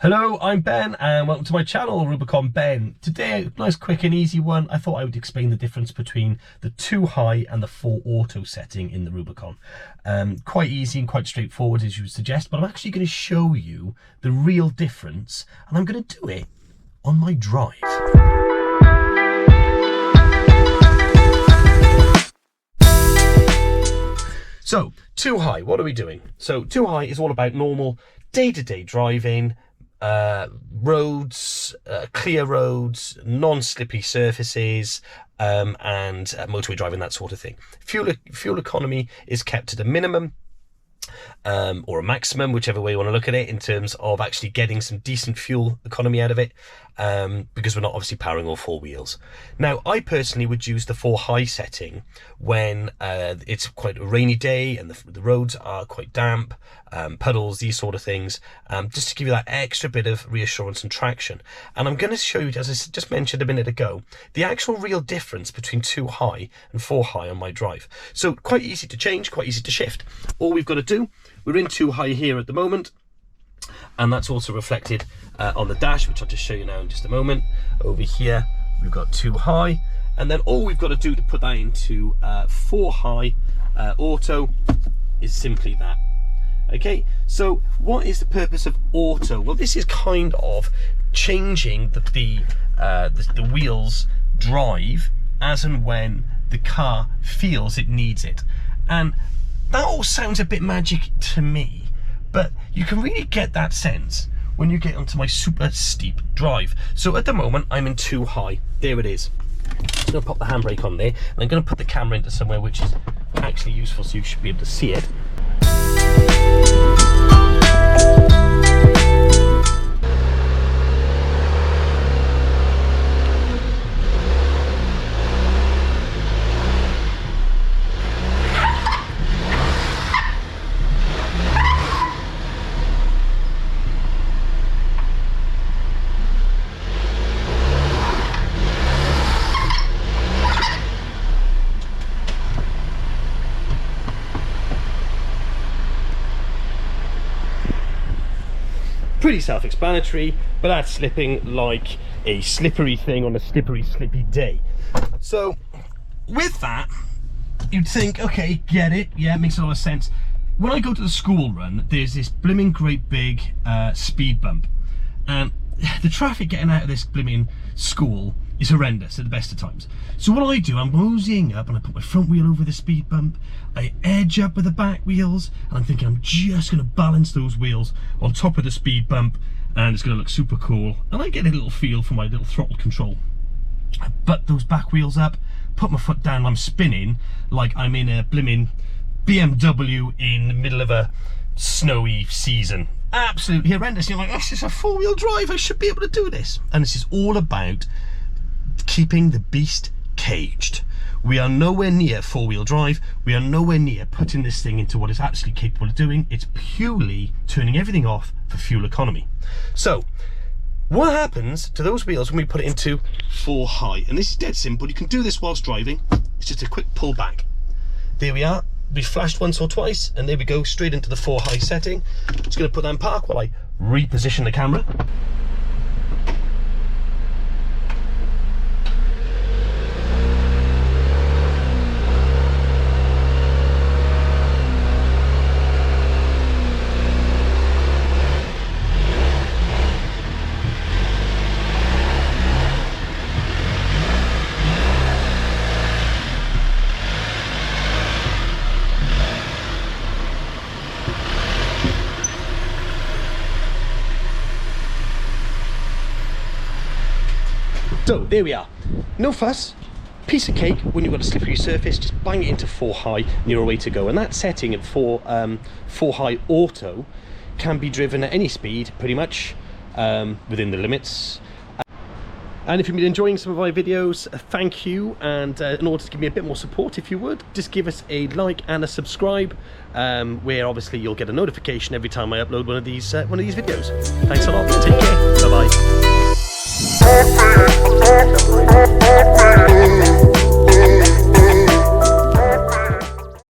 Hello, I'm Ben and welcome to my channel, Rubicon Ben. Today, a nice quick and easy one. I thought I would explain the difference between the 2 high and the 4 auto setting in the Rubicon. Quite easy and quite straightforward as you would suggest, but I'm actually going to show you the real difference and I'm going to do it on my drive. So, 2 high, what are we doing? So, 2 high is all about normal day-to-day driving, roads, clear roads, non-slippy surfaces, and motorway driving, that sort of thing. Fuel economy is kept at a minimum, or a maximum, whichever way you want to look at it, in terms of actually getting some decent fuel economy out of it, because we're not obviously powering all 4 wheels. Now, I personally would use the 4 high setting when it's quite a rainy day and the roads are quite damp, puddles, these sort of things, just to give you that extra bit of reassurance and traction. And I'm going to show you, as I just mentioned a minute ago, the actual real difference between 2 high and 4 high on my drive. So quite easy to change, quite easy to shift. All we've got to do, we're in 2 high here at the moment, and that's also reflected on the dash, which I'll just show you now in just a moment. Over here we've got 2 high, and then all we've got to do to put that into 4 high auto is simply that. Okay, so what is the purpose of auto? Well, this is kind of changing the wheels drive as and when the car feels it needs it. And that all sounds a bit magic to me, but you can really get that sense when you get onto my super steep drive. So at the moment, I'm in 2 high. There it is. I'm going to pop the handbrake on there, and I'm going to put the camera into somewhere which is actually useful, so you should be able to see it. Pretty self-explanatory, but that's slipping like a slippery thing on a slippery, slippy day. So with that, you'd think, okay, get it, yeah, it makes a lot of sense. When I go to the school run, there's this blimming great big speed bump, and the traffic getting out of this blimming school is horrendous at the best of times. So what I do, I'm moseying up and I put my front wheel over the speed bump, I edge up with the back wheels, and I'm thinking I'm just going to balance those wheels on top of the speed bump and it's going to look super cool. And I get a little feel for my little throttle control. I butt those back wheels up, put my foot down, I'm spinning like I'm in a blimming BMW in the middle of a snowy season. Absolutely horrendous. You're like, this is a 4-wheel drive, I should be able to do this. And this is all about keeping the beast caged. We are nowhere near 4-wheel drive. We are nowhere near putting this thing into what it's actually capable of doing. It's purely turning everything off for fuel economy. So what happens to those wheels when we put it into 4 high? And this is dead simple. You can do this whilst driving. It's just a quick pull back. There we are. We flashed once or twice, and there we go, straight into the 4 high setting. Just going to put that in park while I reposition the camera. So there we are, no fuss, piece of cake. When you've got a slippery surface, just bang it into 4 high and you're away to go. And that setting at 4 high auto can be driven at any speed pretty much, within the limits. And if you've been enjoying some of my videos, thank you. And in order to give me a bit more support, if you would, just give us a like and a subscribe, where obviously you'll get a notification every time I upload one of these videos. Thanks a lot, take care, bye bye.